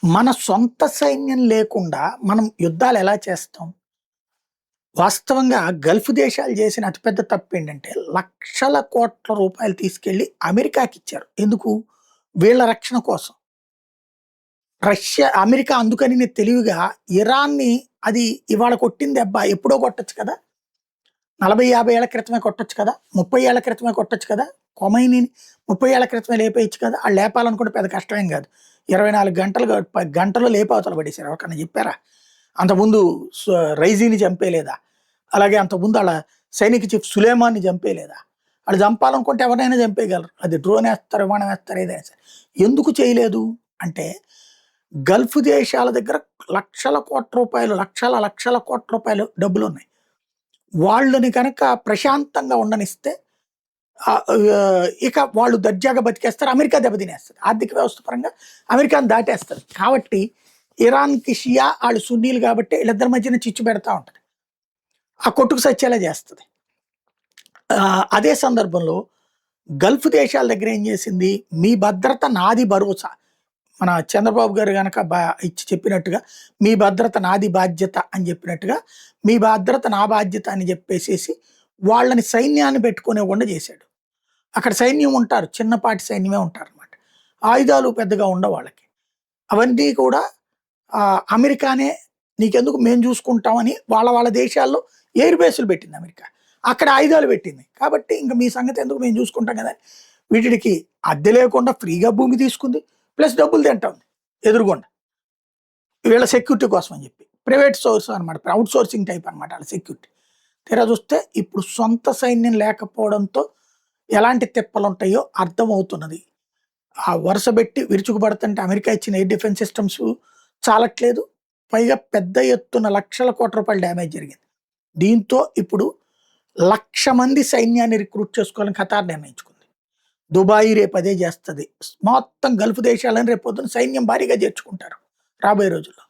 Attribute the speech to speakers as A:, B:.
A: మన సొంత సైన్యం లేకుండా మనం యుద్ధాలు ఎలా చేస్తాం? వాస్తవంగా గల్ఫ్ దేశాలు చేసిన అతిపెద్ద తప్పేంటంటే, లక్షల కోట్ల రూపాయలు తీసుకెళ్ళి అమెరికాకిచ్చారు. ఎందుకు? వీళ్ళ రక్షణ కోసం. అమెరికా అందుకని తెలివిగా ఇరాన్‌ని అది ఇవాళ కొట్టిన దెబ్బ ఎప్పుడో కొట్టొచ్చు కదా! 40, 50 ఏళ్ల క్రితమే కొట్టొచ్చు కదా! 30 ఏళ్ల క్రితమే కొట్టొచ్చు కదా! ఖొమైనీని 30 ఏళ్ల క్రితమే లేపేయొచ్చు కదా! ఆళ్ళు లేపాలనుకుంటే పెద్ద కష్టమేం కాదు. 24 గంటల్లో లేపి అవతల పడేసారు. ఎవరికన్నా చెప్పారా? అంతకుముందు స్ రైజీని చంపేయలేదా? అలాగే అంతకుముందు ఆళ్ళ సైనిక చీఫ్ సులేమాన్‌ని చంపేయలేదా? ఆళ్ళు చంపాలనుకుంటే ఎవరినైనా చంపేయగలరు. అది డ్రోన్ ఏస్తారు, విమానం ఏస్తారు, ఏదైనా సరే. ఎందుకు చేయలేదు అంటే, గల్ఫ్ దేశాల దగ్గర లక్షల కోట్ల రూపాయలు, లక్షల కోట్ల రూపాయలు డబ్బులున్నాయి. వాళ్ళని గనక ప్రశాంతంగా ఉండనిస్తే ఇక వాళ్ళు దర్జాగా బతికేస్తారు. అమెరికా దెబ్బతినేస్తది. ఆర్థిక వ్యవస్థ పరంగా అమెరికాని దాటేస్తది. కాబట్టి ఇరాన్‌కి షియా, ఆళ్ళు సున్నీలు కాబట్టి వీళ్ళిద్దరి మధ్యన చిచ్చు పెడతా ఉంటది. ఆ కొట్టుకు సచ్చేలా చేస్తది. అదే సందర్భంలో గల్ఫ్ దేశాల దగ్గర ఏం చేసింది? మీ భద్రత నాది భరోసా. మన చంద్రబాబు గారు గనక ఇచ్చి చెప్పినట్టుగా, మీ భద్రత నాది బాధ్యత అని చెప్పినట్టుగా, మీ భద్రత నా బాధ్యత అని చెప్పేసేసి వాళ్ళని సైన్యాన్ని పెట్టుకోనివ్వకుండా చేశాడు. అక్కడ సైన్యం ఉంటారు. చిన్నపాటి సైన్యమే ఉంటారనమాట. ఆయుధాలు పెద్దగా ఉండవు వాళ్ళకి. అవన్నీ కూడా అమెరికానే నీకెందుకు మేము చూసుకుంటామని వాళ్ళ దేశాల్లో ఎయిర్ బేసులు పెట్టింది అమెరికా. అక్కడ ఆయుధాలు పెట్టింది. కాబట్టి ఇంక మీ సంగతి ఎందుకు మేము చూసుకుంటాం కదా! వీటికి అద్దె లేకుండా ఫ్రీగా భూమి తీసుకుంది. ప్లస్ డబ్బులు తింటుంది ఎదురుగుండా. వీళ్ళ సెక్యూరిటీ కోసం అని చెప్పి. ప్రైవేట్ సోర్స్ అనమాట. ఔట్ సోర్సింగ్ టైప్ అనమాట ఆళ్ళ సెక్యూరిటీ. తీరా చూస్తే ఇప్పుడు సొంత సైన్యం లేకపోవడంతో ఎలాంటి తిప్పలుంటాయో అర్థమవుతున్నది. ఆ వరుసబెట్టి విరుచుకుపడుతుంటే అమెరికా ఇచ్చిన ఎయిర్ డిఫెన్స్ సిస్టమ్స్ చాలట్లేదు. పైగా పెద్ద ఎత్తున లక్షల కోట్ల రూపాయల డ్యామేజ్ జరిగింది. దీంతో ఇప్పుడు 1,00,000 మంది సైన్యాన్ని రిక్రూట్ చేసుకోవాలని ఖతార్ నిర్ణయించుకుంది. దుబాయ్ రేపు అదే చేస్తది. మొత్తం గల్ఫ్ దేశాలని రేపొద్దున సైన్యం భారీగా చేర్చుకుంటారు రాబోయే రోజుల్లో.